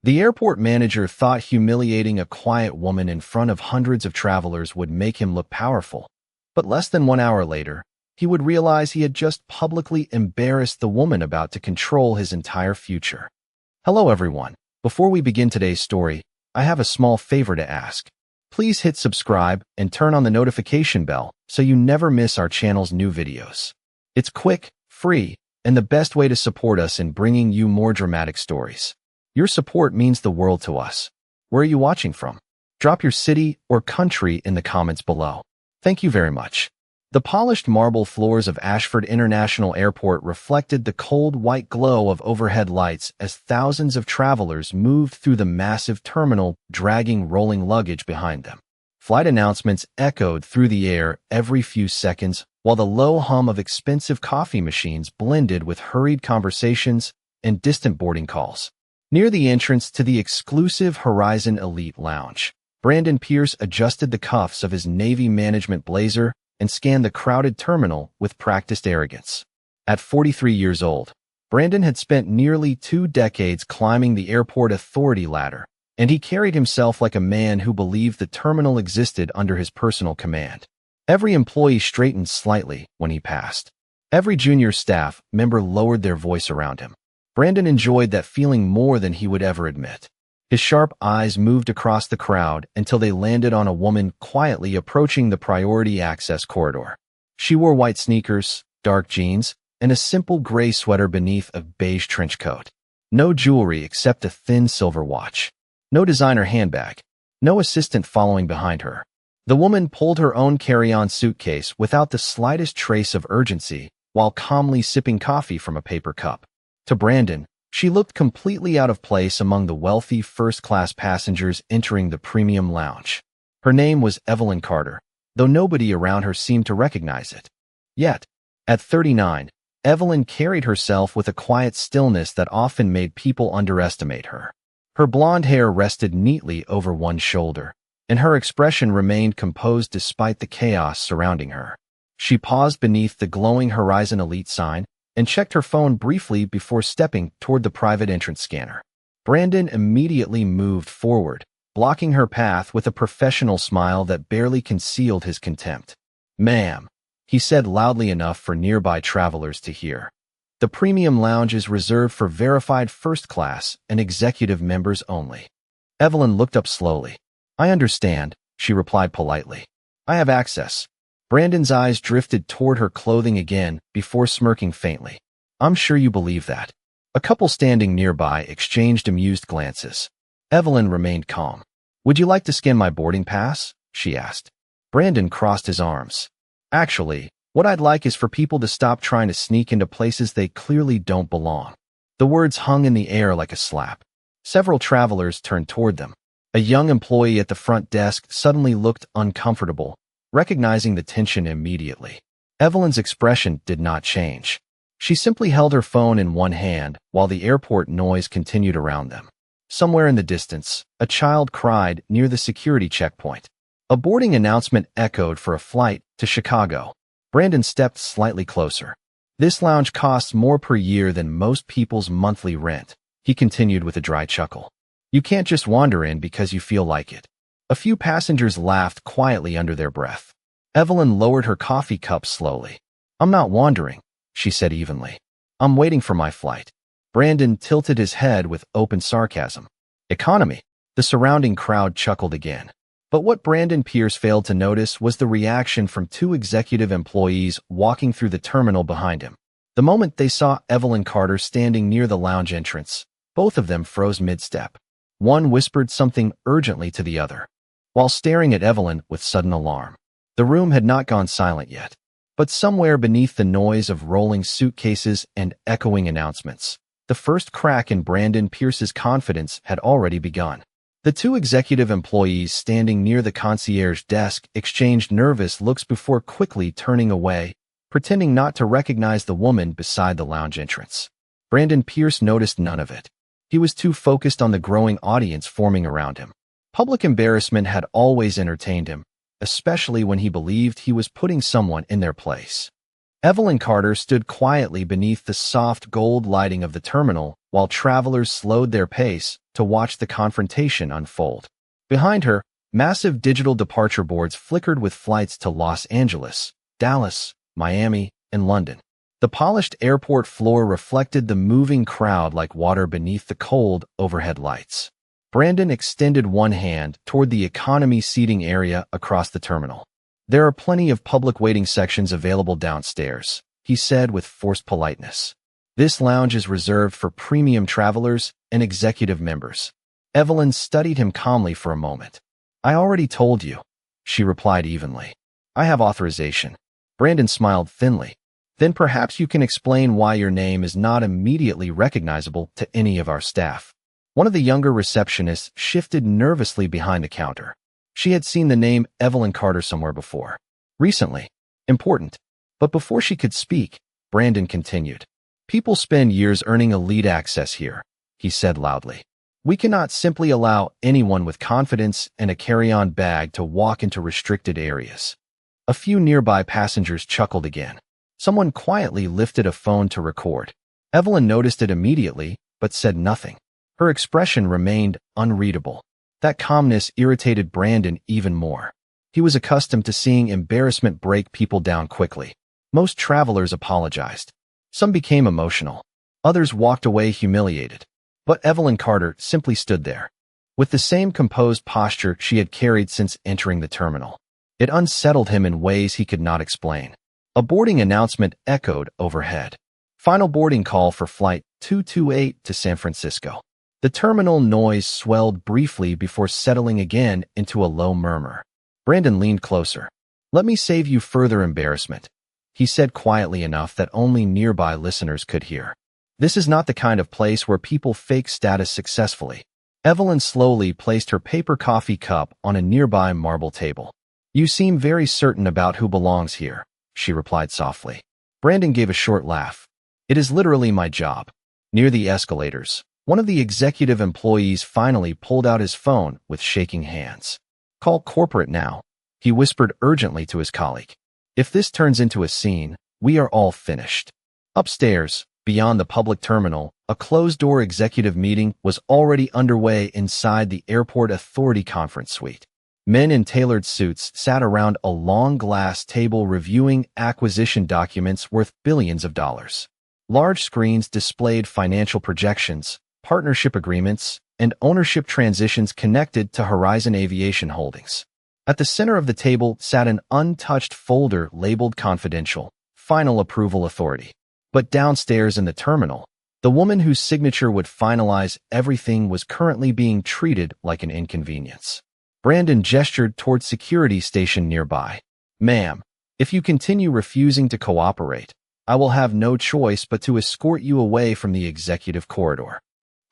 The airport manager thought humiliating a quiet woman in front of hundreds of travelers would make him look powerful. But less than 1 hour later, he would realize he had just publicly embarrassed the woman about to control his entire future. Hello everyone. Before we begin today's story, I have a small favor to ask. Please hit subscribe and turn on the notification bell so you never miss our channel's new videos. It's quick, free, and the best way to support us in bringing you more dramatic stories. Your support means the world to us. Where are you watching from? Drop your city or country in the comments below. Thank you very much. The polished marble floors of Ashford International Airport reflected the cold white glow of overhead lights as thousands of travelers moved through the massive terminal, dragging rolling luggage behind them. Flight announcements echoed through the air every few seconds, while the low hum of expensive coffee machines blended with hurried conversations and distant boarding calls. Near the entrance to the exclusive Horizon Elite Lounge, Brandon Pierce adjusted the cuffs of his Navy management blazer and scanned the crowded terminal with practiced arrogance. At 43 years old, Brandon had spent nearly 2 decades climbing the airport authority ladder, and he carried himself like a man who believed the terminal existed under his personal command. Every employee straightened slightly when he passed. Every junior staff member lowered their voice around him. Brandon enjoyed that feeling more than he would ever admit. His sharp eyes moved across the crowd until they landed on a woman quietly approaching the priority access corridor. She wore white sneakers, dark jeans, and a simple gray sweater beneath a beige trench coat. No jewelry except a thin silver watch. No designer handbag. No assistant following behind her. The woman pulled her own carry-on suitcase without the slightest trace of urgency while calmly sipping coffee from a paper cup. To Brandon, she looked completely out of place among the wealthy first-class passengers entering the premium lounge. Her name was Evelyn Carter, though nobody around her seemed to recognize it. Yet, at 39, Evelyn carried herself with a quiet stillness that often made people underestimate her. Her blonde hair rested neatly over one shoulder, and her expression remained composed despite the chaos surrounding her. She paused beneath the glowing Horizon Elite sign and checked her phone briefly before stepping toward the private entrance scanner. Brandon immediately moved forward, blocking her path with a professional smile that barely concealed his contempt. "Ma'am," he said loudly enough for nearby travelers to hear. "The premium lounge is reserved for verified first class and executive members only." Evelyn looked up slowly. "I understand," she replied politely. "I have access." Brandon's eyes drifted toward her clothing again before smirking faintly. "I'm sure you believe that." A couple standing nearby exchanged amused glances. Evelyn remained calm. "Would you like to scan my boarding pass?" she asked. Brandon crossed his arms. "Actually, what I'd like is for people to stop trying to sneak into places they clearly don't belong." The words hung in the air like a slap. Several travelers turned toward them. A young employee at the front desk suddenly looked uncomfortable, recognizing the tension immediately. Evelyn's expression did not change. She simply held her phone in one hand while the airport noise continued around them. Somewhere in the distance, a child cried near the security checkpoint. A boarding announcement echoed for a flight to Chicago. Brandon stepped slightly closer. "This lounge costs more per year than most people's monthly rent," he continued with a dry chuckle. "You can't just wander in because you feel like it." A few passengers laughed quietly under their breath. Evelyn lowered her coffee cup slowly. "I'm not wandering," she said evenly. "I'm waiting for my flight." Brandon tilted his head with open sarcasm. "Economy." The surrounding crowd chuckled again. But what Brandon Pierce failed to notice was the reaction from 2 executive employees walking through the terminal behind him. The moment they saw Evelyn Carter standing near the lounge entrance, both of them froze mid-step. One whispered something urgently to the other, while staring at Evelyn with sudden alarm. The room had not gone silent yet, but somewhere beneath the noise of rolling suitcases and echoing announcements, the first crack in Brandon Pierce's confidence had already begun. The 2 executive employees standing near the concierge desk exchanged nervous looks before quickly turning away, pretending not to recognize the woman beside the lounge entrance. Brandon Pierce noticed none of it. He was too focused on the growing audience forming around him. Public embarrassment had always entertained him, especially when he believed he was putting someone in their place. Evelyn Carter stood quietly beneath the soft gold lighting of the terminal while travelers slowed their pace to watch the confrontation unfold. Behind her, massive digital departure boards flickered with flights to Los Angeles, Dallas, Miami, and London. The polished airport floor reflected the moving crowd like water beneath the cold overhead lights. Brandon extended one hand toward the economy seating area across the terminal. "There are plenty of public waiting sections available downstairs," he said with forced politeness. "This lounge is reserved for premium travelers and executive members." Evelyn studied him calmly for a moment. "I already told you," she replied evenly. "I have authorization." Brandon smiled thinly. "Then perhaps you can explain why your name is not immediately recognizable to any of our staff." One of the younger receptionists shifted nervously behind the counter. She had seen the name Evelyn Carter somewhere before. Recently. Important. But before she could speak, Brandon continued. "People spend years earning elite access here," he said loudly. "We cannot simply allow anyone with confidence and a carry-on bag to walk into restricted areas." A few nearby passengers chuckled again. Someone quietly lifted a phone to record. Evelyn noticed it immediately, but said nothing. Her expression remained unreadable. That calmness irritated Brandon even more. He was accustomed to seeing embarrassment break people down quickly. Most travelers apologized. Some became emotional. Others walked away humiliated. But Evelyn Carter simply stood there, with the same composed posture she had carried since entering the terminal. It unsettled him in ways he could not explain. A boarding announcement echoed overhead. "Final boarding call for Flight 228 to San Francisco." The terminal noise swelled briefly before settling again into a low murmur. Brandon leaned closer. "Let me save you further embarrassment," he said quietly enough that only nearby listeners could hear. "This is not the kind of place where people fake status successfully." Evelyn slowly placed her paper coffee cup on a nearby marble table. "You seem very certain about who belongs here," she replied softly. Brandon gave a short laugh. "It is literally my job." Near the escalators, one of the executive employees finally pulled out his phone with shaking hands. "Call corporate now," he whispered urgently to his colleague. "If this turns into a scene, we are all finished." Upstairs, beyond the public terminal, a closed-door executive meeting was already underway inside the airport authority conference suite. Men in tailored suits sat around a long glass table reviewing acquisition documents worth billions of dollars. Large screens displayed financial projections, partnership agreements, and ownership transitions connected to Horizon Aviation Holdings. At the center of the table sat an untouched folder labeled Confidential, Final Approval Authority. But downstairs in the terminal, the woman whose signature would finalize everything was currently being treated like an inconvenience. Brandon gestured toward security station nearby. "Ma'am, if you continue refusing to cooperate, I will have no choice but to escort you away from the executive corridor."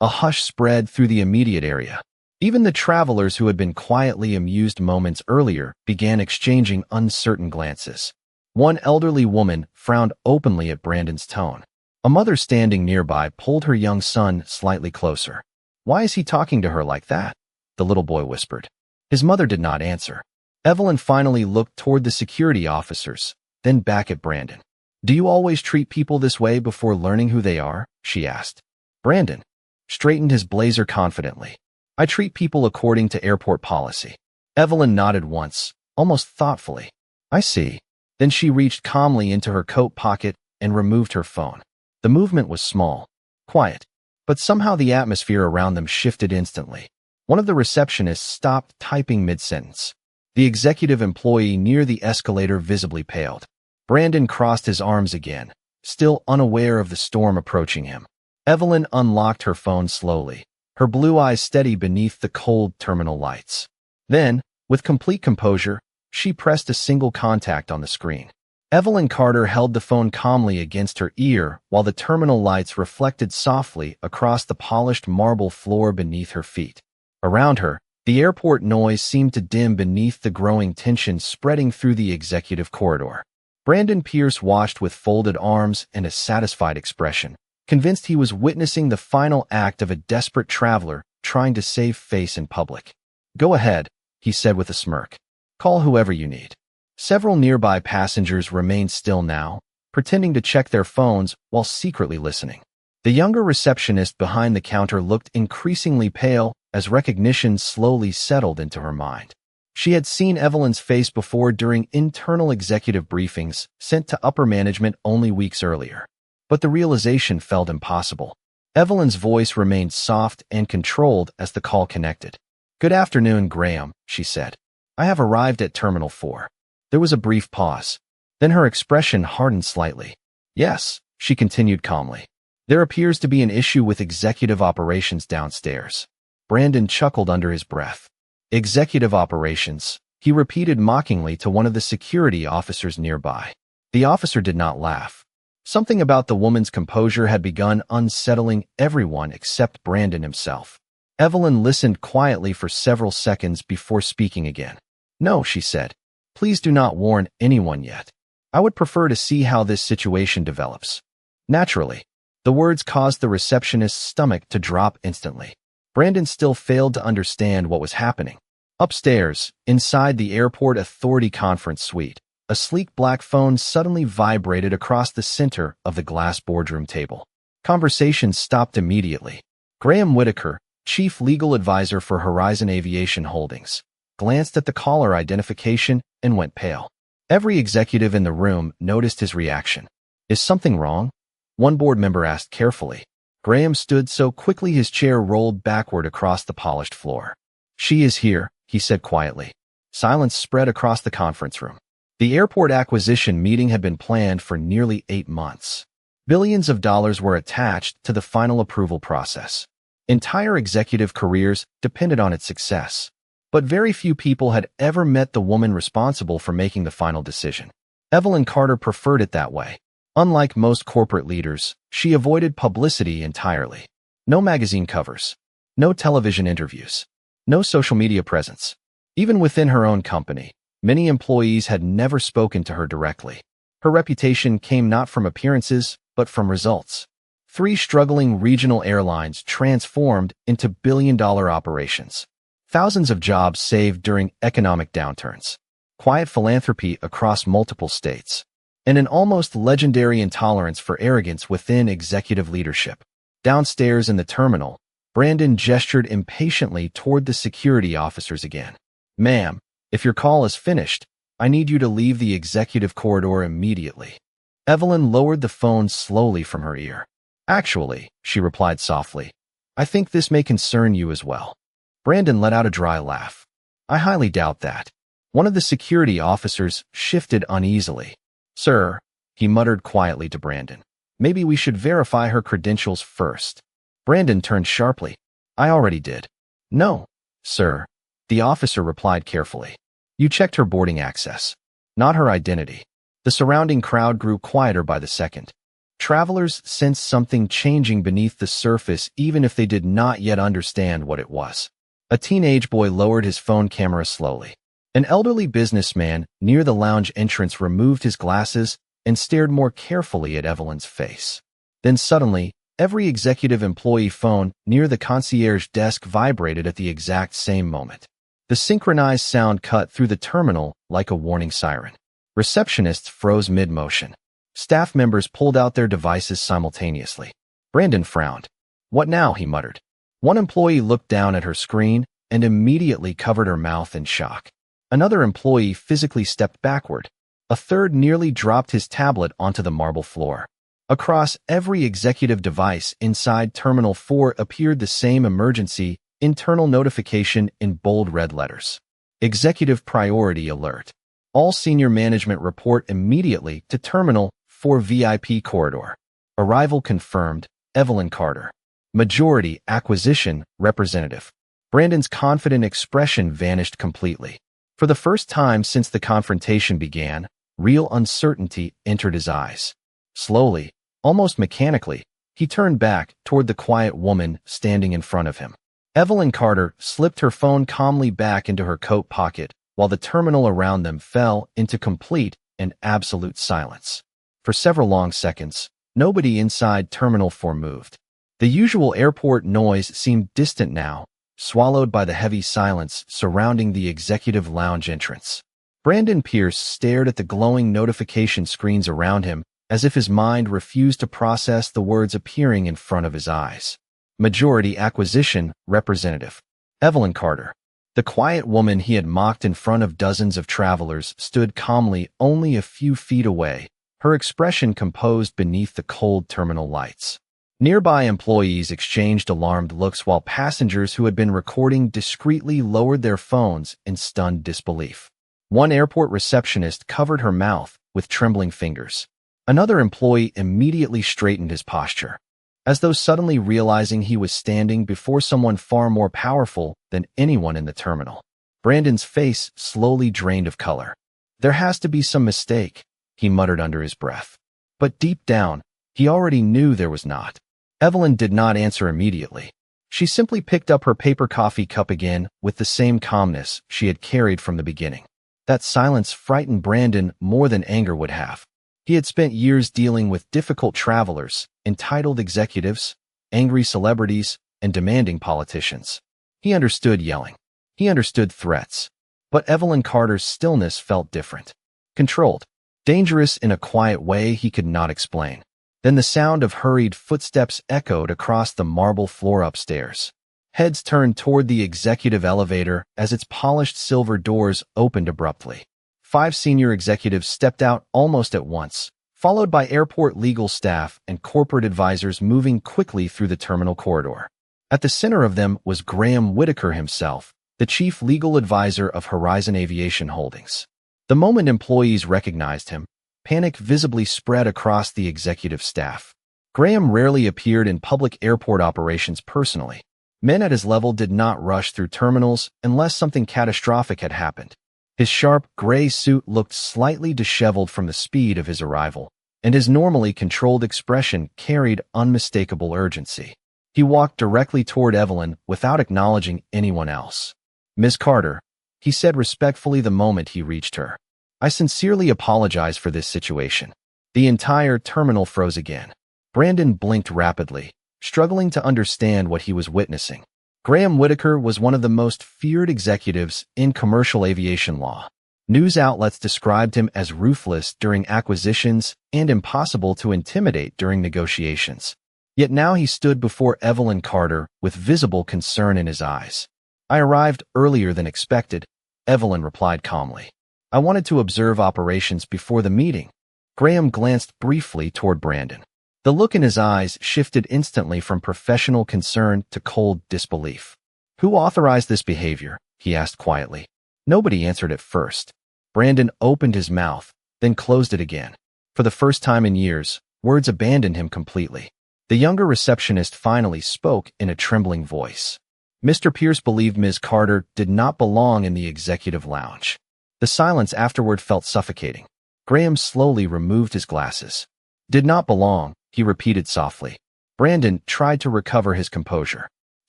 A hush spread through the immediate area. Even the travelers who had been quietly amused moments earlier began exchanging uncertain glances. One elderly woman frowned openly at Brandon's tone. A mother standing nearby pulled her young son slightly closer. "Why is he talking to her like that?" the little boy whispered. His mother did not answer. Evelyn finally looked toward the security officers, then back at Brandon. "Do you always treat people this way before learning who they are?" she asked. Brandon straightened his blazer confidently. "I treat people according to airport policy." Evelyn nodded once, almost thoughtfully. "I see." Then she reached calmly into her coat pocket and removed her phone. The movement was small, quiet, but somehow the atmosphere around them shifted instantly. One of the receptionists stopped typing mid-sentence. The executive employee near the escalator visibly paled. Brandon crossed his arms again, still unaware of the storm approaching him. Evelyn unlocked her phone slowly, her blue eyes steady beneath the cold terminal lights. Then, with complete composure, she pressed a single contact on the screen. Evelyn Carter held the phone calmly against her ear while the terminal lights reflected softly across the polished marble floor beneath her feet. Around her, the airport noise seemed to dim beneath the growing tension spreading through the executive corridor. Brandon Pierce watched with folded arms and a satisfied expression, convinced he was witnessing the final act of a desperate traveler trying to save face in public. "Go ahead," he said with a smirk. "Call whoever you need." Several nearby passengers remained still now, pretending to check their phones while secretly listening. The younger receptionist behind the counter looked increasingly pale as recognition slowly settled into her mind. She had seen Evelyn's face before during internal executive briefings sent to upper management only weeks earlier. But the realization felt impossible. Evelyn's voice remained soft and controlled as the call connected. "Good afternoon, Graham," she said. "I have arrived at Terminal 4. There was a brief pause. Then her expression hardened slightly. "Yes," she continued calmly. "There appears to be an issue with executive operations downstairs." Brandon chuckled under his breath. "Executive operations," he repeated mockingly to one of the security officers nearby. The officer did not laugh. Something about the woman's composure had begun unsettling everyone except Brandon himself. Evelyn listened quietly for several seconds before speaking again. "No," she said. "Please do not warn anyone yet. I would prefer to see how this situation develops." Naturally, the words caused the receptionist's stomach to drop instantly. Brandon still failed to understand what was happening. Upstairs, inside the airport authority conference suite, a sleek black phone suddenly vibrated across the center of the glass boardroom table. Conversation stopped immediately. Graham Whitaker, chief legal advisor for Horizon Aviation Holdings, glanced at the caller identification and went pale. Every executive in the room noticed his reaction. "Is something wrong?" one board member asked carefully. Graham stood so quickly his chair rolled backward across the polished floor. "She is here," he said quietly. Silence spread across the conference room. The airport acquisition meeting had been planned for nearly 8 months. Billions of dollars were attached to the final approval process. Entire executive careers depended on its success. But very few people had ever met the woman responsible for making the final decision. Evelyn Carter preferred it that way. Unlike most corporate leaders, she avoided publicity entirely. No magazine covers, no television interviews, no social media presence. Even within her own company, many employees had never spoken to her directly. Her reputation came not from appearances, but from results. 3 struggling regional airlines transformed into billion-dollar operations. Thousands of jobs saved during economic downturns. Quiet philanthropy across multiple states. And an almost legendary intolerance for arrogance within executive leadership. Downstairs in the terminal, Brandon gestured impatiently toward the security officers again. "Ma'am, if your call is finished, I need you to leave the executive corridor immediately." Evelyn lowered the phone slowly from her ear. "Actually," she replied softly, "I think this may concern you as well." Brandon let out a dry laugh. "I highly doubt that." One of the security officers shifted uneasily. "Sir," he muttered quietly to Brandon, "maybe we should verify her credentials first." Brandon turned sharply. "I already did." "No, sir," the officer replied carefully. "You checked her boarding access, not her identity." The surrounding crowd grew quieter by the second. Travelers sensed something changing beneath the surface even if they did not yet understand what it was. A teenage boy lowered his phone camera slowly. An elderly businessman near the lounge entrance removed his glasses and stared more carefully at Evelyn's face. Then suddenly, every executive employee phone near the concierge desk vibrated at the exact same moment. The synchronized sound cut through the terminal like a warning siren. Receptionists froze mid-motion. Staff members pulled out their devices simultaneously. Brandon frowned. "What now?" he muttered. One employee looked down at her screen and immediately covered her mouth in shock. Another employee physically stepped backward. A third nearly dropped his tablet onto the marble floor. Across every executive device inside Terminal 4 appeared the same emergency internal notification in bold red letters. Executive Priority Alert. All senior management report immediately to Terminal 4 VIP Corridor. Arrival confirmed, Evelyn Carter. Majority Acquisition Representative. Brandon's confident expression vanished completely. For the first time since the confrontation began, real uncertainty entered his eyes. Slowly, almost mechanically, he turned back toward the quiet woman standing in front of him. Evelyn Carter slipped her phone calmly back into her coat pocket, while the terminal around them fell into complete and absolute silence. For several long seconds, nobody inside Terminal 4 moved. The usual airport noise seemed distant now, swallowed by the heavy silence surrounding the executive lounge entrance. Brandon Pierce stared at the glowing notification screens around him as if his mind refused to process the words appearing in front of his eyes. Majority acquisition representative. Evelyn Carter. The quiet woman he had mocked in front of dozens of travelers stood calmly only a few feet away, her expression composed beneath the cold terminal lights. Nearby employees exchanged alarmed looks while passengers who had been recording discreetly lowered their phones in stunned disbelief. One airport receptionist covered her mouth with trembling fingers. Another employee immediately straightened his posture, as though suddenly realizing he was standing before someone far more powerful than anyone in the terminal. Brandon's face slowly drained of color. "There has to be some mistake," he muttered under his breath. But deep down, he already knew there was not. Evelyn did not answer immediately. She simply picked up her paper coffee cup again with the same calmness she had carried from the beginning. That silence frightened Brandon more than anger would have. He had spent years dealing with difficult travelers, entitled executives, angry celebrities, and demanding politicians. He understood yelling. He understood threats. But Evelyn Carter's stillness felt different. Controlled. Dangerous in a quiet way he could not explain. Then the sound of hurried footsteps echoed across the marble floor upstairs. Heads turned toward the executive elevator as its polished silver doors opened abruptly. 5 senior executives stepped out almost at once, followed by airport legal staff and corporate advisors moving quickly through the terminal corridor. At the center of them was Graham Whitaker himself, the chief legal advisor of Horizon Aviation Holdings. The moment employees recognized him, panic visibly spread across the executive staff. Graham rarely appeared in public airport operations personally. Men at his level did not rush through terminals unless something catastrophic had happened. His sharp, gray suit looked slightly disheveled from the speed of his arrival, and his normally controlled expression carried unmistakable urgency. He walked directly toward Evelyn without acknowledging anyone else. "Miss Carter," he said respectfully the moment he reached her. "I sincerely apologize for this situation." The entire terminal froze again. Brandon blinked rapidly, struggling to understand what he was witnessing. Graham Whitaker was one of the most feared executives in commercial aviation law. News outlets described him as ruthless during acquisitions and impossible to intimidate during negotiations. Yet now he stood before Evelyn Carter with visible concern in his eyes. "I arrived earlier than expected," Evelyn replied calmly. "I wanted to observe operations before the meeting." Graham glanced briefly toward Brandon. The look in his eyes shifted instantly from professional concern to cold disbelief. "Who authorized this behavior?" he asked quietly. Nobody answered at first. Brandon opened his mouth, then closed it again. For the first time in years, words abandoned him completely. The younger receptionist finally spoke in a trembling voice. Mr. Pierce believed Ms. Carter did not belong in the executive lounge. The silence afterward felt suffocating. Graham slowly removed his glasses. "Did not belong," he repeated softly. Brandon tried to recover his composure.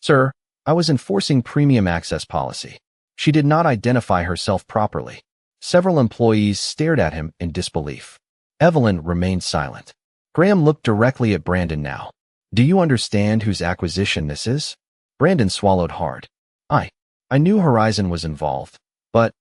"Sir, I was enforcing premium access policy." She did not identify herself properly. Several employees stared at him in disbelief. Evelyn remained silent. Graham looked directly at Brandon now. "Do you understand whose acquisition this is?" Brandon swallowed hard. I knew Horizon was involved, but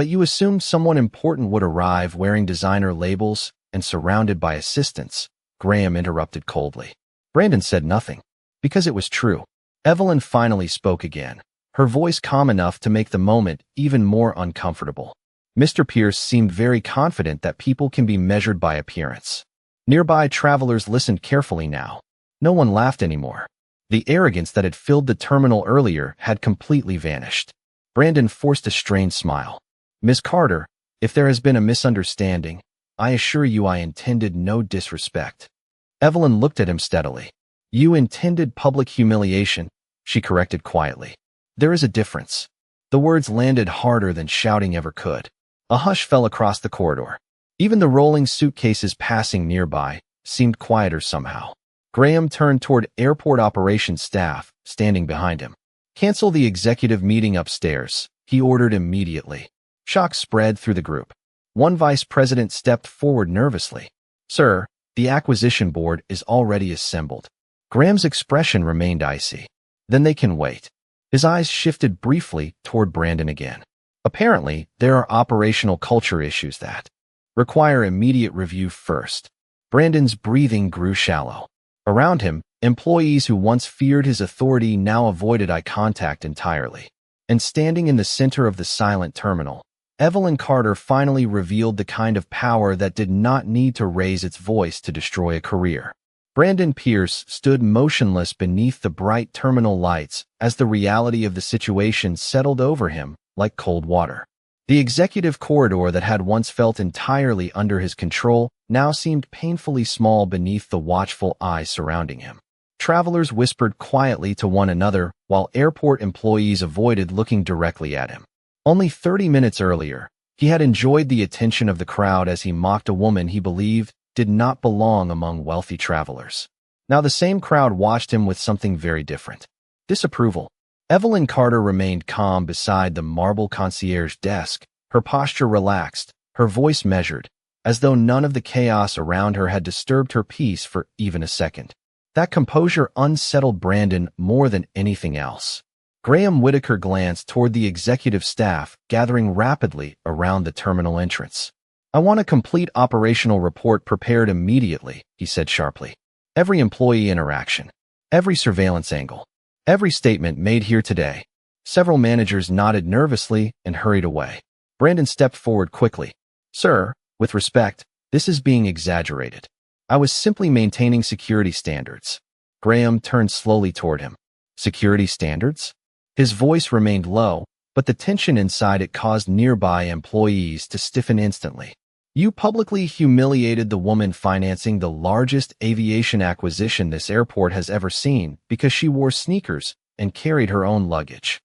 you assumed someone important would arrive wearing designer labels and surrounded by assistants," Graham interrupted coldly. Brandon said nothing, because it was true. Evelyn finally spoke again, her voice calm enough to make the moment even more uncomfortable. Mr. Pierce seemed very confident that people can be measured by appearance. Nearby travelers listened carefully now. No one laughed anymore. The arrogance that had filled the terminal earlier had completely vanished. Brandon forced a strained smile. "Miss Carter, if there has been a misunderstanding, I assure you I intended no disrespect." Evelyn looked at him steadily. "You intended public humiliation," she corrected quietly. "There is a difference." The words landed harder than shouting ever could. A hush fell across the corridor. Even the rolling suitcases passing nearby seemed quieter somehow. Graham turned toward airport operations staff, standing behind him. "Cancel the executive meeting upstairs," he ordered immediately. Shock spread through the group. One vice president stepped forward nervously. "Sir, the acquisition board is already assembled." Graham's expression remained icy. "Then they can wait." His eyes shifted briefly toward Brandon again. "Apparently, there are operational culture issues that require immediate review first." Brandon's breathing grew shallow. Around him, employees who once feared his authority now avoided eye contact entirely. And standing in the center of the silent terminal, Evelyn Carter finally revealed the kind of power that did not need to raise its voice to destroy a career. Brandon Pierce stood motionless beneath the bright terminal lights as the reality of the situation settled over him like cold water. The executive corridor that had once felt entirely under his control now seemed painfully small beneath the watchful eyes surrounding him. Travelers whispered quietly to one another while airport employees avoided looking directly at him. Only 30 minutes earlier, he had enjoyed the attention of the crowd as he mocked a woman he believed did not belong among wealthy travelers. Now the same crowd watched him with something very different. Disapproval. Evelyn Carter remained calm beside the marble concierge desk, her posture relaxed, her voice measured, as though none of the chaos around her had disturbed her peace for even a second. That composure unsettled Brandon more than anything else. Graham Whitaker glanced toward the executive staff gathering rapidly around the terminal entrance. "I want a complete operational report prepared immediately," he said sharply. "Every employee interaction, every surveillance angle, every statement made here today." Several managers nodded nervously and hurried away. Brandon stepped forward quickly. "Sir, with respect, this is being exaggerated. I was simply maintaining security standards." Graham turned slowly toward him. "Security standards?" His voice remained low, but the tension inside it caused nearby employees to stiffen instantly. "You publicly humiliated the woman financing the largest aviation acquisition this airport has ever seen because she wore sneakers and carried her own luggage."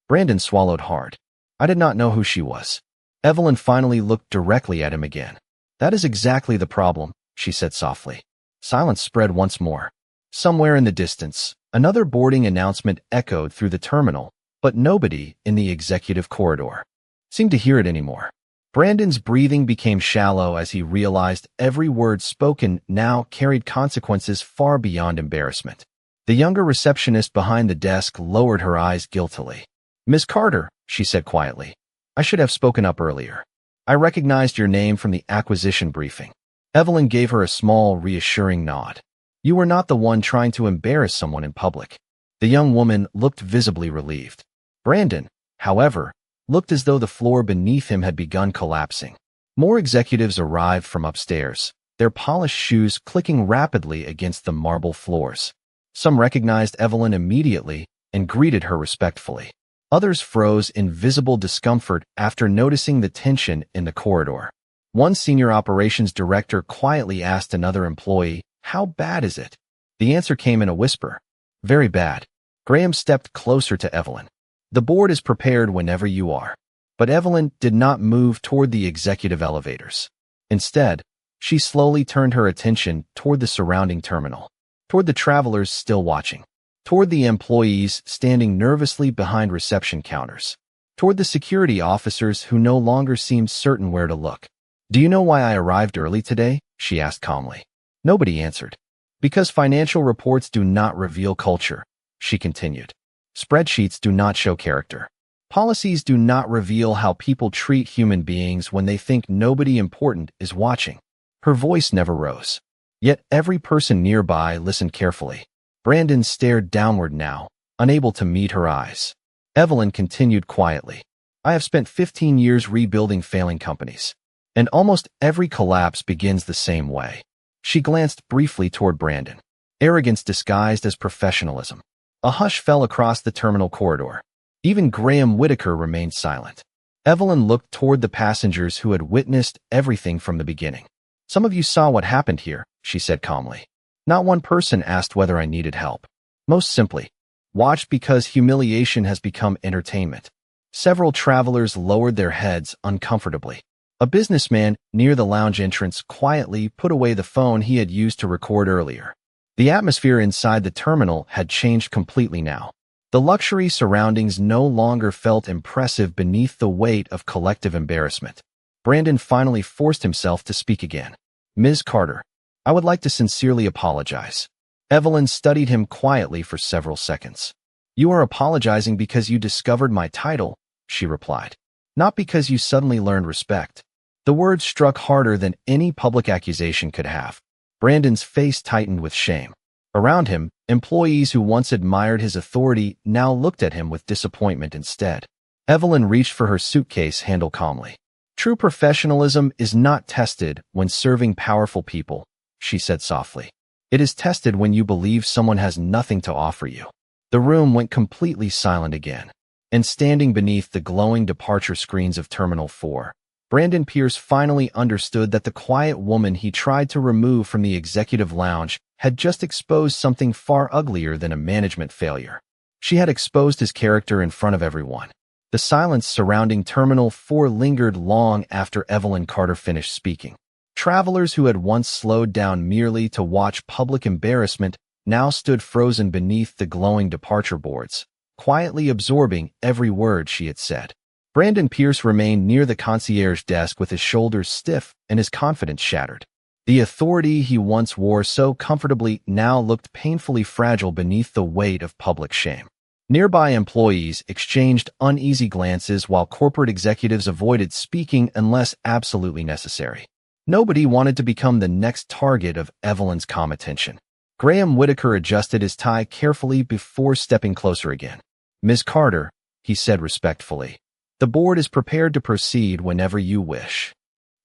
Brandon swallowed hard. "I did not know who she was." Evelyn finally looked directly at him again. "That is exactly the problem," she said softly. Silence spread once more. Somewhere in the distance, another boarding announcement echoed through the terminal, but nobody in the executive corridor seemed to hear it anymore. Brandon's breathing became shallow as he realized every word spoken now carried consequences far beyond embarrassment. The younger receptionist behind the desk lowered her eyes guiltily. "Miss Carter," she said quietly, "I should have spoken up earlier. I recognized your name from the acquisition briefing." Evelyn gave her a small, reassuring nod. "You were not the one trying to embarrass someone in public." The young woman looked visibly relieved. Brandon, however, looked as though the floor beneath him had begun collapsing. More executives arrived from upstairs, their polished shoes clicking rapidly against the marble floors. Some recognized Evelyn immediately and greeted her respectfully. Others froze in visible discomfort after noticing the tension in the corridor. One senior operations director quietly asked another employee, "How bad is it?" The answer came in a whisper, "Very bad." Graham stepped closer to Evelyn. "The board is prepared whenever you are." But Evelyn did not move toward the executive elevators. Instead, she slowly turned her attention toward the surrounding terminal, toward the travelers still watching, toward the employees standing nervously behind reception counters, toward the security officers who no longer seemed certain where to look. "Do you know why I arrived early today?" she asked calmly. Nobody answered. "Because financial reports do not reveal culture," she continued. "Spreadsheets do not show character. Policies do not reveal how people treat human beings when they think nobody important is watching." Her voice never rose. Yet every person nearby listened carefully. Brandon stared downward now, unable to meet her eyes. Evelyn continued quietly. "I have spent 15 years rebuilding failing companies, and almost every collapse begins the same way." She glanced briefly toward Brandon. Arrogance disguised as professionalism. A hush fell across the terminal corridor. Even Graham Whitaker remained silent. Evelyn looked toward the passengers who had witnessed everything from the beginning. "Some of you saw what happened here," she said calmly. "Not one person asked whether I needed help. Most simply, watched because humiliation has become entertainment." Several travelers lowered their heads uncomfortably. A businessman near the lounge entrance quietly put away the phone he had used to record earlier. The atmosphere inside the terminal had changed completely now. The luxury surroundings no longer felt impressive beneath the weight of collective embarrassment. Brandon finally forced himself to speak again. "Ms. Carter, I would like to sincerely apologize." Evelyn studied him quietly for several seconds. "You are apologizing because you discovered my title," she replied. "Not because you suddenly learned respect." The words struck harder than any public accusation could have. Brandon's face tightened with shame. Around him, employees who once admired his authority now looked at him with disappointment instead. Evelyn reached for her suitcase handle calmly. True professionalism is not tested when serving powerful people, she said softly. It is tested when you believe someone has nothing to offer you. The room went completely silent again. And standing beneath the glowing departure screens of Terminal 4, Brandon Pierce finally understood that the quiet woman he tried to remove from the executive lounge had just exposed something far uglier than a management failure. She had exposed his character in front of everyone. The silence surrounding Terminal 4 lingered long after Evelyn Carter finished speaking. Travelers who had once slowed down merely to watch public embarrassment now stood frozen beneath the glowing departure boards, quietly absorbing every word she had said. Brandon Pierce remained near the concierge desk with his shoulders stiff and his confidence shattered. The authority he once wore so comfortably now looked painfully fragile beneath the weight of public shame. Nearby employees exchanged uneasy glances while corporate executives avoided speaking unless absolutely necessary. Nobody wanted to become the next target of Evelyn's calm attention. Graham Whitaker adjusted his tie carefully before stepping closer again. "Ms. Carter," he said respectfully, "the board is prepared to proceed whenever you wish."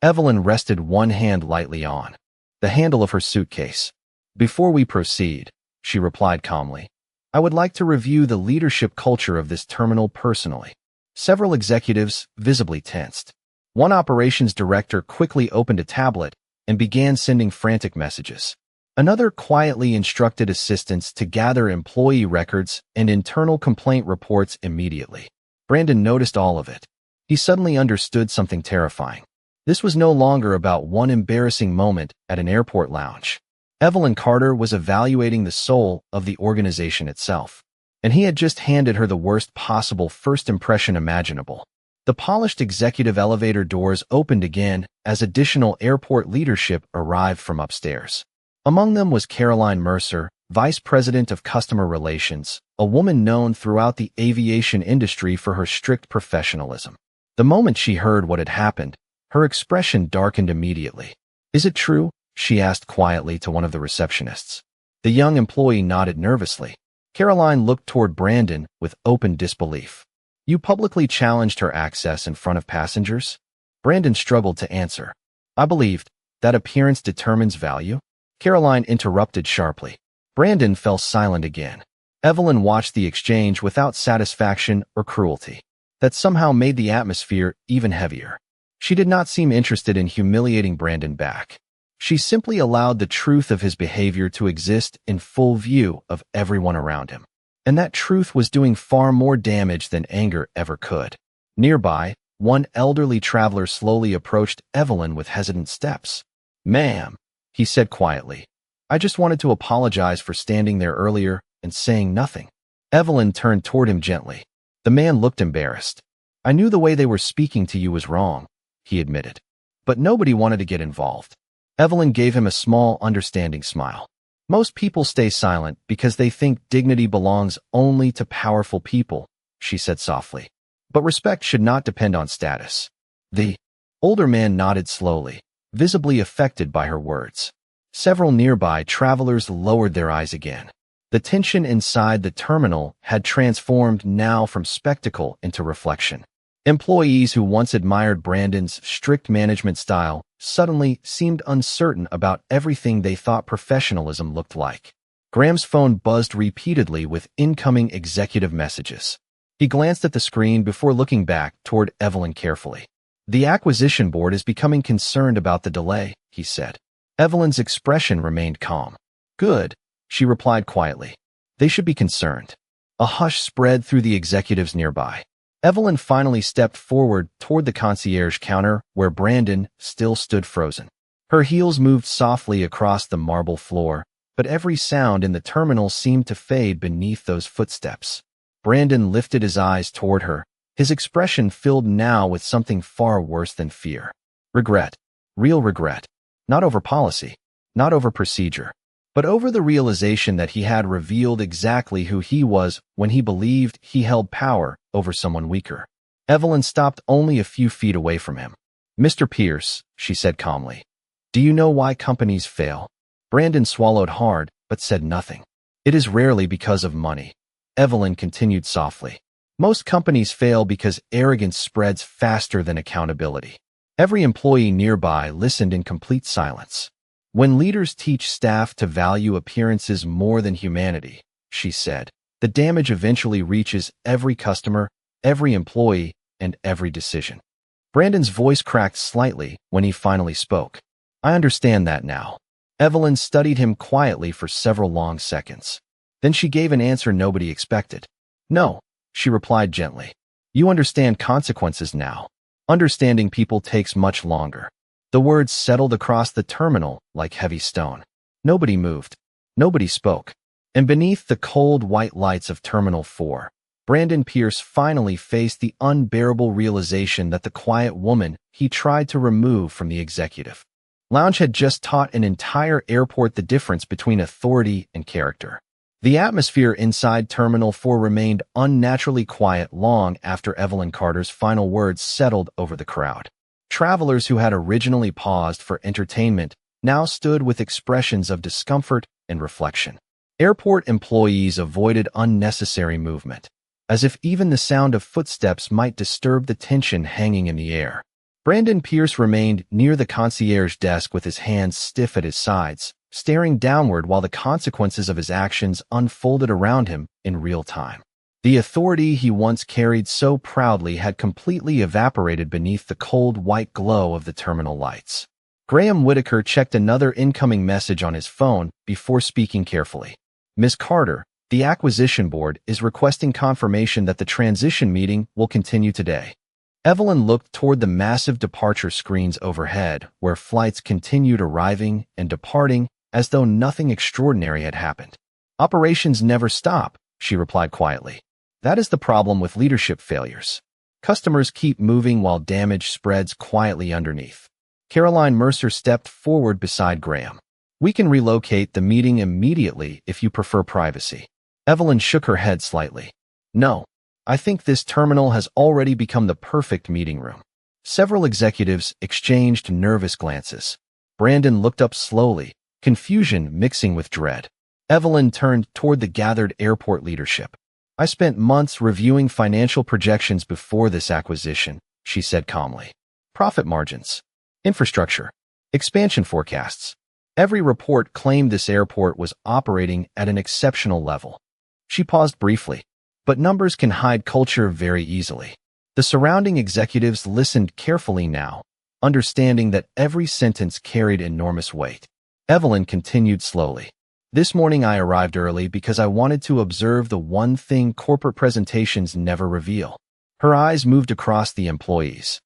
Evelyn rested one hand lightly on the handle of her suitcase. "Before we proceed," she replied calmly, "I would like to review the leadership culture of this terminal personally." Several executives visibly tensed. One operations director quickly opened a tablet and began sending frantic messages. Another quietly instructed assistants to gather employee records and internal complaint reports immediately. Brandon noticed all of it. He suddenly understood something terrifying. This was no longer about one embarrassing moment at an airport lounge. Evelyn Carter was evaluating the soul of the organization itself, and he had just handed her the worst possible first impression imaginable. The polished executive elevator doors opened again as additional airport leadership arrived from upstairs. Among them was Caroline Mercer, Vice President of Customer Relations, a woman known throughout the aviation industry for her strict professionalism. The moment she heard what had happened, her expression darkened immediately. "Is it true?" she asked quietly to one of the receptionists. The young employee nodded nervously. Caroline looked toward Brandon with open disbelief. "You publicly challenged her access in front of passengers?" Brandon struggled to answer. "I believed that appearance determines value." Caroline interrupted sharply. Brandon fell silent again. Evelyn watched the exchange without satisfaction or cruelty. That somehow made the atmosphere even heavier. She did not seem interested in humiliating Brandon back. She simply allowed the truth of his behavior to exist in full view of everyone around him. And that truth was doing far more damage than anger ever could. Nearby, one elderly traveler slowly approached Evelyn with hesitant steps. "Ma'am," he said quietly, "I just wanted to apologize for standing there earlier and saying nothing." Evelyn turned toward him gently. The man looked embarrassed. "I knew the way they were speaking to you was wrong," he admitted. "But nobody wanted to get involved." Evelyn gave him a small, understanding smile. "Most people stay silent because they think dignity belongs only to powerful people," she said softly. "But respect should not depend on status." The older man nodded slowly, visibly affected by her words. Several nearby travelers lowered their eyes again. The tension inside the terminal had transformed now from spectacle into reflection. Employees who once admired Brandon's strict management style suddenly seemed uncertain about everything they thought professionalism looked like. Graham's phone buzzed repeatedly with incoming executive messages. He glanced at the screen before looking back toward Evelyn carefully. "The acquisition board is becoming concerned about the delay," he said. Evelyn's expression remained calm. "Good," she replied quietly. "They should be concerned." A hush spread through the executives nearby. Evelyn finally stepped forward toward the concierge counter where Brandon still stood frozen. Her heels moved softly across the marble floor, but every sound in the terminal seemed to fade beneath those footsteps. Brandon lifted his eyes toward her, his expression filled now with something far worse than fear. Regret. Real regret. Not over policy, not over procedure, but over the realization that he had revealed exactly who he was when he believed he held power over someone weaker. Evelyn stopped only a few feet away from him. "Mr. Pierce," she said calmly, "do you know why companies fail?" Brandon swallowed hard, but said nothing. It is rarely because of money. Evelyn continued softly. Most companies fail because arrogance spreads faster than accountability. Every employee nearby listened in complete silence. When leaders teach staff to value appearances more than humanity, she said, the damage eventually reaches every customer, every employee, and every decision. Brandon's voice cracked slightly when he finally spoke. I understand that now. Evelyn studied him quietly for several long seconds. Then she gave an answer nobody expected. No, she replied gently. You understand consequences now. Understanding people takes much longer. The words settled across the terminal like heavy stone. Nobody moved. Nobody spoke. And beneath the cold white lights of Terminal 4, Brandon Pierce finally faced the unbearable realization that the quiet woman he tried to remove from the executive lounge had just taught an entire airport the difference between authority and character. The atmosphere inside Terminal 4 remained unnaturally quiet long after Evelyn Carter's final words settled over the crowd. Travelers who had originally paused for entertainment now stood with expressions of discomfort and reflection. Airport employees avoided unnecessary movement, as if even the sound of footsteps might disturb the tension hanging in the air. Brandon Pierce remained near the concierge desk with his hands stiff at his sides, staring downward while the consequences of his actions unfolded around him in real time. The authority he once carried so proudly had completely evaporated beneath the cold white glow of the terminal lights. Graham Whitaker checked another incoming message on his phone before speaking carefully. Ms. Carter, the acquisition board is requesting confirmation that the transition meeting will continue today. Evelyn looked toward the massive departure screens overhead, where flights continued arriving and departing as though nothing extraordinary had happened. Operations never stop, she replied quietly. That is the problem with leadership failures. Customers keep moving while damage spreads quietly underneath. Caroline Mercer stepped forward beside Graham. We can relocate the meeting immediately if you prefer privacy. Evelyn shook her head slightly. No, I think this terminal has already become the perfect meeting room. Several executives exchanged nervous glances. Brandon looked up slowly, confusion mixing with dread. Evelyn turned toward the gathered airport leadership. I spent months reviewing financial projections before this acquisition, she said calmly. Profit margins, infrastructure, expansion forecasts. Every report claimed this airport was operating at an exceptional level. She paused briefly. But numbers can hide culture very easily. The surrounding executives listened carefully now, understanding that every sentence carried enormous weight. Evelyn continued slowly. This morning I arrived early because I wanted to observe the one thing corporate presentations never reveal. Her eyes moved across the employees.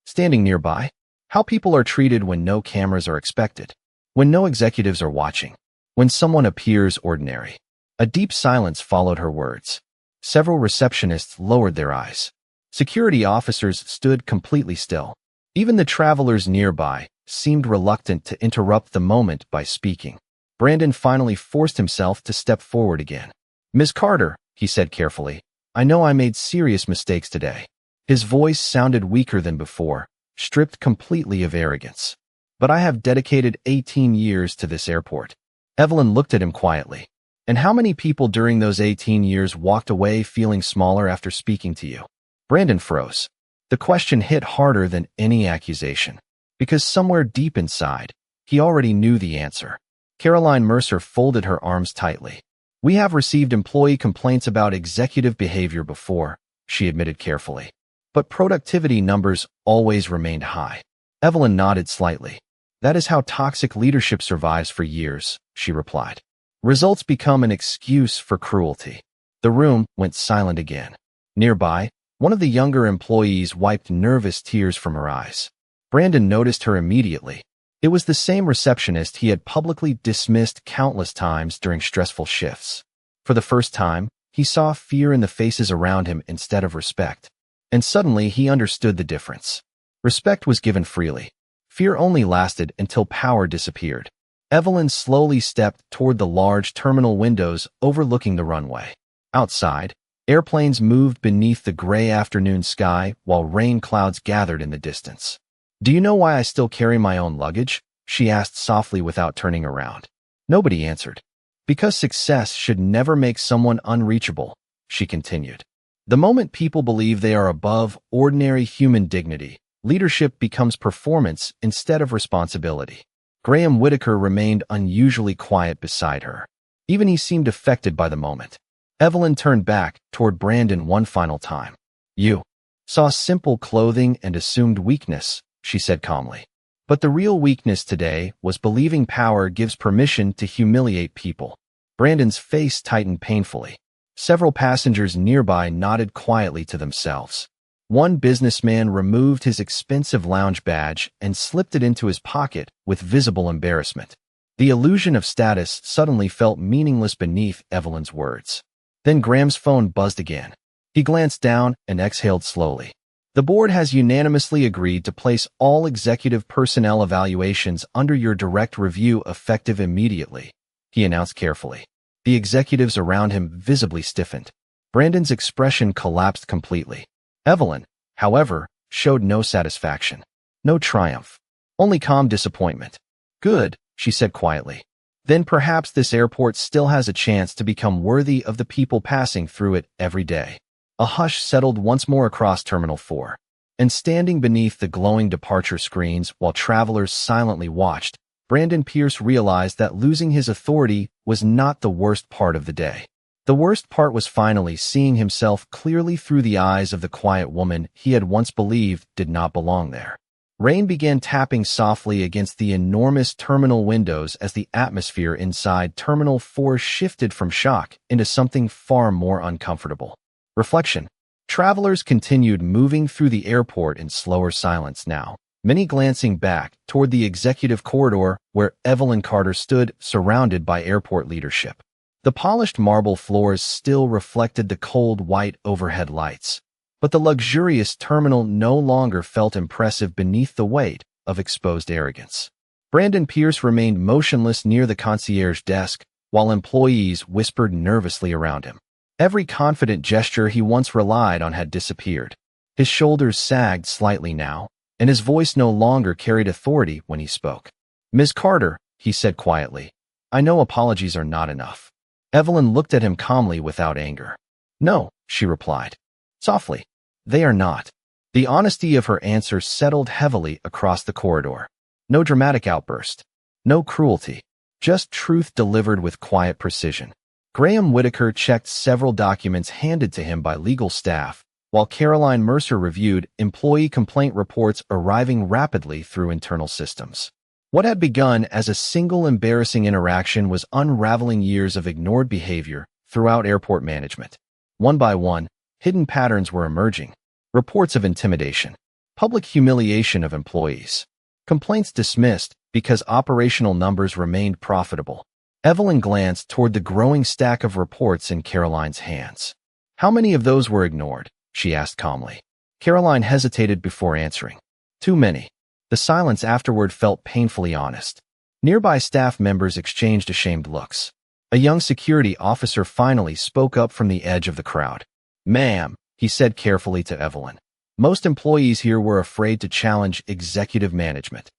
Standing nearby, how people are treated when no cameras are expected, when no executives are watching, when someone appears ordinary. A deep silence followed her words. Several receptionists lowered their eyes. Security officers stood completely still. Even the travelers nearby seemed reluctant to interrupt the moment by speaking. Brandon finally forced himself to step forward again. Ms. Carter, he said carefully, I know I made serious mistakes today. His voice sounded weaker than before, stripped completely of arrogance. But I have dedicated 18 years to this airport. Evelyn looked at him quietly. And how many people during those 18 years walked away feeling smaller after speaking to you? Brandon froze. The question hit harder than any accusation, because somewhere deep inside, he already knew the answer. Caroline Mercer folded her arms tightly. We have received employee complaints about executive behavior before, she admitted carefully. But productivity numbers always remained high. Evelyn nodded slightly. That is how toxic leadership survives for years, she replied. Results become an excuse for cruelty. The room went silent again. Nearby, one of the younger employees wiped nervous tears from her eyes. Brandon noticed her immediately. It was the same receptionist he had publicly dismissed countless times during stressful shifts. For the first time, he saw fear in the faces around him instead of respect. And suddenly he understood the difference. Respect was given freely. Fear only lasted until power disappeared. Evelyn slowly stepped toward the large terminal windows overlooking the runway. Outside, airplanes moved beneath the gray afternoon sky while rain clouds gathered in the distance. Do you know why I still carry my own luggage? She asked softly without turning around. Nobody answered. Because success should never make someone unreachable, she continued. The moment people believe they are above ordinary human dignity, leadership becomes performance instead of responsibility. Graham Whitaker remained unusually quiet beside her. Even he seemed affected by the moment. Evelyn turned back toward Brandon one final time. You saw simple clothing and assumed weakness, she said calmly. But the real weakness today was believing power gives permission to humiliate people. Brandon's face tightened painfully. Several passengers nearby nodded quietly to themselves. One businessman removed his expensive lounge badge and slipped it into his pocket with visible embarrassment. The illusion of status suddenly felt meaningless beneath Evelyn's words. Then Graham's phone buzzed again. He glanced down and exhaled slowly. The board has unanimously agreed to place all executive personnel evaluations under your direct review effective immediately, he announced carefully. The executives around him visibly stiffened. Brandon's expression collapsed completely. Evelyn, however, showed no satisfaction, no triumph, only calm disappointment. Good, she said quietly. Then perhaps this airport still has a chance to become worthy of the people passing through it every day. A hush settled once more across Terminal 4, and standing beneath the glowing departure screens while travelers silently watched, Brandon Pierce realized that losing his authority was not the worst part of the day. The worst part was finally seeing himself clearly through the eyes of the quiet woman he had once believed did not belong there. Rain began tapping softly against the enormous terminal windows as the atmosphere inside Terminal 4 shifted from shock into something far more uncomfortable. Reflection. Travelers continued moving through the airport in slower silence now, many glancing back toward the executive corridor where Evelyn Carter stood, surrounded by airport leadership. The polished marble floors still reflected the cold white overhead lights, but the luxurious terminal no longer felt impressive beneath the weight of exposed arrogance. Brandon Pierce remained motionless near the concierge desk, while employees whispered nervously around him. Every confident gesture he once relied on had disappeared. His shoulders sagged slightly now, and his voice no longer carried authority when he spoke. "Ms. Carter," he said quietly, "I know apologies are not enough." Evelyn looked at him calmly without anger. "No," she replied, softly, "they are not." The honesty of her answer settled heavily across the corridor. No dramatic outburst, no cruelty, just truth delivered with quiet precision. Graham Whitaker checked several documents handed to him by legal staff, while Caroline Mercer reviewed employee complaint reports arriving rapidly through internal systems. What had begun as a single embarrassing interaction was unraveling years of ignored behavior throughout airport management. One by one, hidden patterns were emerging. Reports of intimidation, public humiliation of employees, complaints dismissed because operational numbers remained profitable. Evelyn glanced toward the growing stack of reports in Caroline's hands. "How many of those were ignored?" she asked calmly. Caroline hesitated before answering. "Too many." The silence afterward felt painfully honest. Nearby staff members exchanged ashamed looks. A young security officer finally spoke up from the edge of the crowd. "Ma'am," he said carefully to Evelyn, "most employees here were afraid to challenge executive management."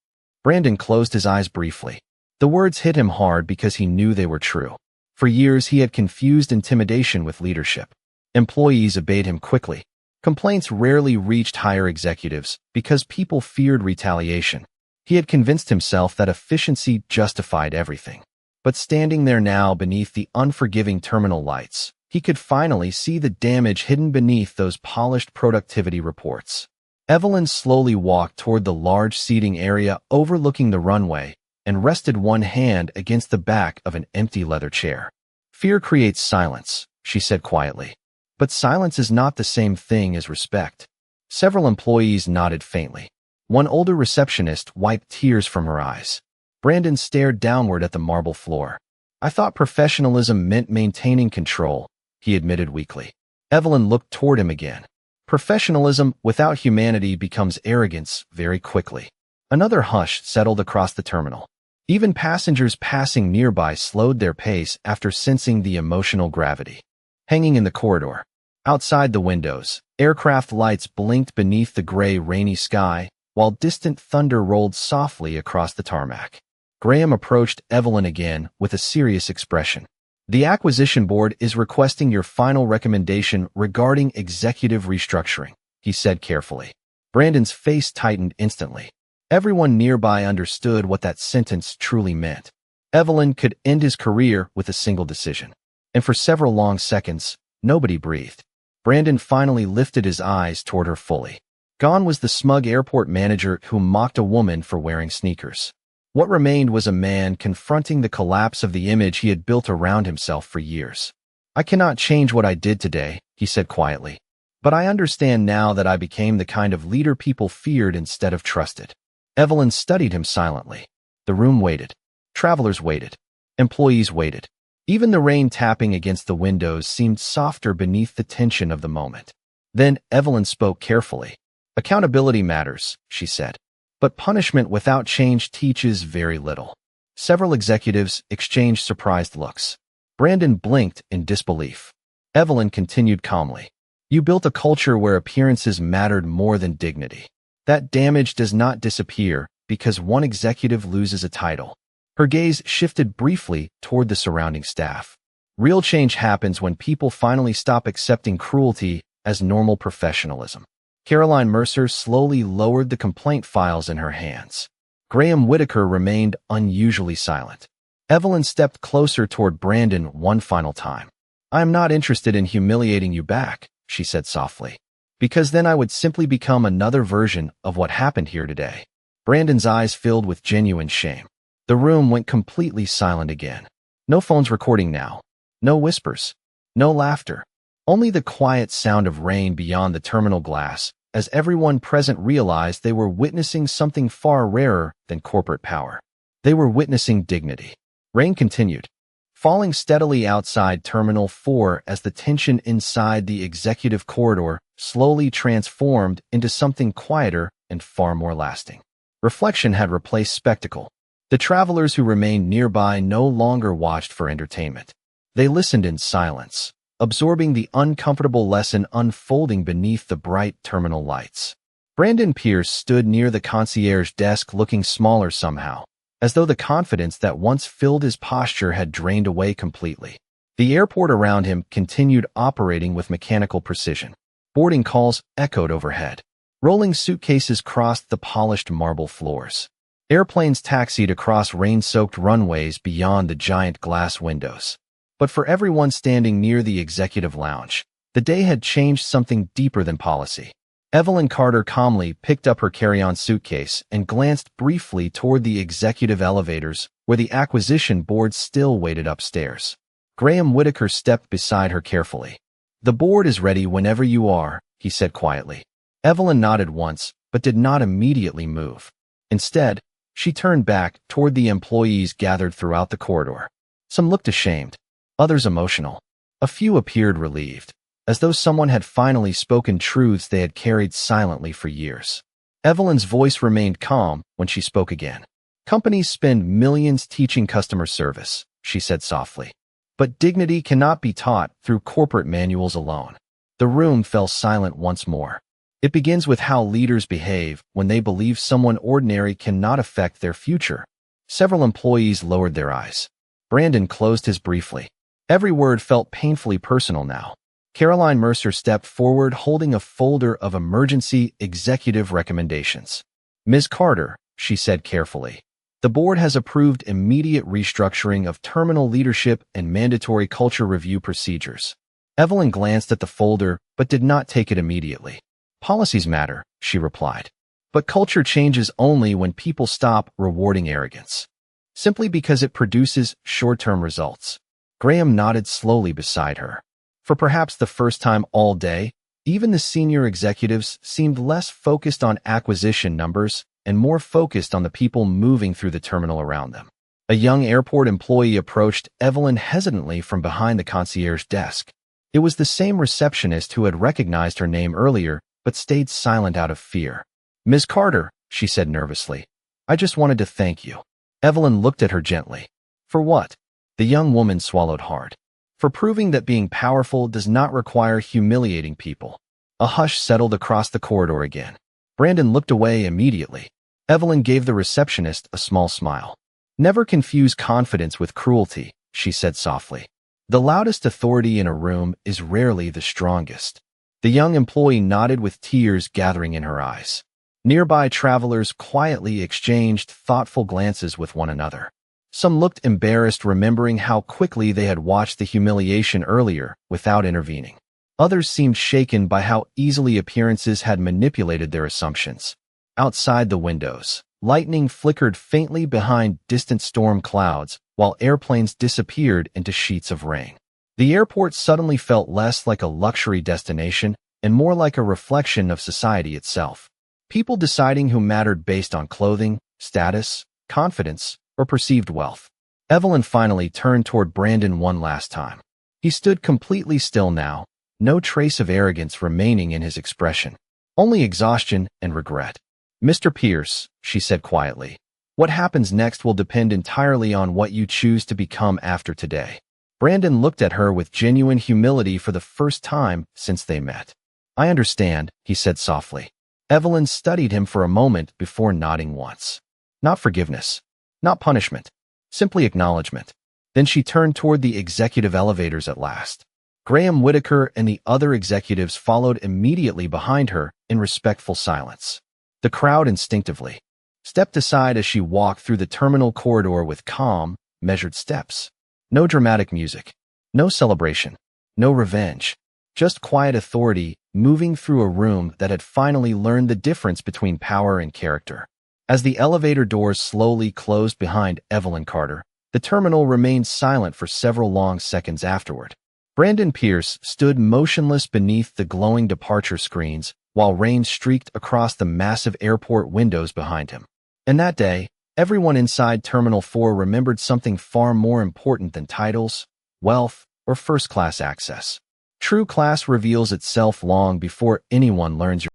Brandon closed his eyes briefly. The words hit him hard because he knew they were true. For years, he had confused intimidation with leadership. Employees obeyed him quickly. Complaints rarely reached higher executives because people feared retaliation. He had convinced himself that efficiency justified everything. But standing there now beneath the unforgiving terminal lights, he could finally see the damage hidden beneath those polished productivity reports. Evelyn slowly walked toward the large seating area overlooking the runway and rested one hand against the back of an empty leather chair. "Fear creates silence," she said quietly. "But silence is not the same thing as respect." Several employees nodded faintly. One older receptionist wiped tears from her eyes. Brandon stared downward at the marble floor. "I thought professionalism meant maintaining control," he admitted weakly. Evelyn looked toward him again. "Professionalism without humanity becomes arrogance very quickly." Another hush settled across the terminal. Even passengers passing nearby slowed their pace after sensing the emotional gravity. Hanging in the corridor, outside the windows, aircraft lights blinked beneath the gray, rainy sky, while distant thunder rolled softly across the tarmac. Graham approached Evelyn again with a serious expression. The acquisition board is requesting your final recommendation regarding executive restructuring, he said carefully. Brandon's face tightened instantly. Everyone nearby understood what that sentence truly meant. Evelyn could end his career with a single decision. And for several long seconds, nobody breathed. Brandon finally lifted his eyes toward her fully. Gone was the smug airport manager who mocked a woman for wearing sneakers. What remained was a man confronting the collapse of the image he had built around himself for years. I cannot change what I did today, he said quietly. But I understand now that I became the kind of leader people feared instead of trusted. Evelyn studied him silently. The room waited. Travelers waited. Employees waited. Even the rain tapping against the windows seemed softer beneath the tension of the moment. Then Evelyn spoke carefully. Accountability matters, she said. But punishment without change teaches very little. Several executives exchanged surprised looks. Brandon blinked in disbelief. Evelyn continued calmly. You built a culture where appearances mattered more than dignity. That damage does not disappear because one executive loses a title. Her gaze shifted briefly toward the surrounding staff. Real change happens when people finally stop accepting cruelty as normal professionalism. Caroline Mercer slowly lowered the complaint files in her hands. Graham Whitaker remained unusually silent. Evelyn stepped closer toward Brandon one final time. I am not interested in humiliating you back, she said softly, because then I would simply become another version of what happened here today. Brandon's eyes filled with genuine shame. The room went completely silent again. No phones recording now. No whispers. No laughter. Only the quiet sound of rain beyond the terminal glass, as everyone present realized they were witnessing something far rarer than corporate power. They were witnessing dignity. Rain continued, falling steadily outside Terminal 4 as the tension inside the executive corridor slowly transformed into something quieter and far more lasting. Reflection had replaced spectacle. The travelers who remained nearby no longer watched for entertainment. They listened in silence, absorbing the uncomfortable lesson unfolding beneath the bright terminal lights. Brandon Pierce stood near the concierge desk looking smaller somehow, as though the confidence that once filled his posture had drained away completely. The airport around him continued operating with mechanical precision. Boarding calls echoed overhead. Rolling suitcases crossed the polished marble floors. Airplanes taxied across rain-soaked runways beyond the giant glass windows. But for everyone standing near the executive lounge, the day had changed something deeper than policy. Evelyn Carter calmly picked up her carry-on suitcase and glanced briefly toward the executive elevators where the acquisition board still waited upstairs. Graham Whitaker stepped beside her carefully. The board is ready whenever you are, he said quietly. Evelyn nodded once, but did not immediately move. Instead, she turned back toward the employees gathered throughout the corridor. Some looked ashamed. Others emotional. A few appeared relieved, as though someone had finally spoken truths they had carried silently for years. Evelyn's voice remained calm when she spoke again. Companies spend millions teaching customer service, she said softly. But dignity cannot be taught through corporate manuals alone. The room fell silent once more. It begins with how leaders behave when they believe someone ordinary cannot affect their future. Several employees lowered their eyes. Brandon closed his briefly. Every word felt painfully personal now. Caroline Mercer stepped forward holding a folder of emergency executive recommendations. Ms. Carter, she said carefully, the board has approved immediate restructuring of terminal leadership and mandatory culture review procedures. Evelyn glanced at the folder but did not take it immediately. Policies matter, she replied. But culture changes only when people stop rewarding arrogance. Simply because it produces short-term results. Graham nodded slowly beside her. For perhaps the first time all day, even the senior executives seemed less focused on acquisition numbers and more focused on the people moving through the terminal around them. A young airport employee approached Evelyn hesitantly from behind the concierge desk. It was the same receptionist who had recognized her name earlier, but stayed silent out of fear. Ms. Carter, she said nervously, I just wanted to thank you. Evelyn looked at her gently. For what? The young woman swallowed hard. For proving that being powerful does not require humiliating people. A hush settled across the corridor again. Brandon looked away immediately. Evelyn gave the receptionist a small smile. Never confuse confidence with cruelty, she said softly. The loudest authority in a room is rarely the strongest. The young employee nodded with tears gathering in her eyes. Nearby travelers quietly exchanged thoughtful glances with one another. Some looked embarrassed, remembering how quickly they had watched the humiliation earlier without intervening. Others seemed shaken by how easily appearances had manipulated their assumptions. Outside the windows, lightning flickered faintly behind distant storm clouds, while airplanes disappeared into sheets of rain. The airport suddenly felt less like a luxury destination and more like a reflection of society itself. People deciding who mattered based on clothing, status, confidence, or perceived wealth. Evelyn finally turned toward Brandon one last time. He stood completely still now, no trace of arrogance remaining in his expression, only exhaustion and regret. "Mr. Pierce," she said quietly, "what happens next will depend entirely on what you choose to become after today." Brandon looked at her with genuine humility for the first time since they met. "I understand," he said softly. Evelyn studied him for a moment before nodding once. Not forgiveness, not punishment, simply acknowledgement. Then she turned toward the executive elevators at last. Graham Whitaker and the other executives followed immediately behind her in respectful silence. The crowd instinctively stepped aside as she walked through the terminal corridor with calm, measured steps. No dramatic music, no celebration, no revenge, just quiet authority moving through a room that had finally learned the difference between power and character. As the elevator doors slowly closed behind Evelyn Carter, the terminal remained silent for several long seconds afterward. Brandon Pierce stood motionless beneath the glowing departure screens while rain streaked across the massive airport windows behind him. And that day, everyone inside Terminal 4 remembered something far more important than titles, wealth, or first-class access. True class reveals itself long before anyone learns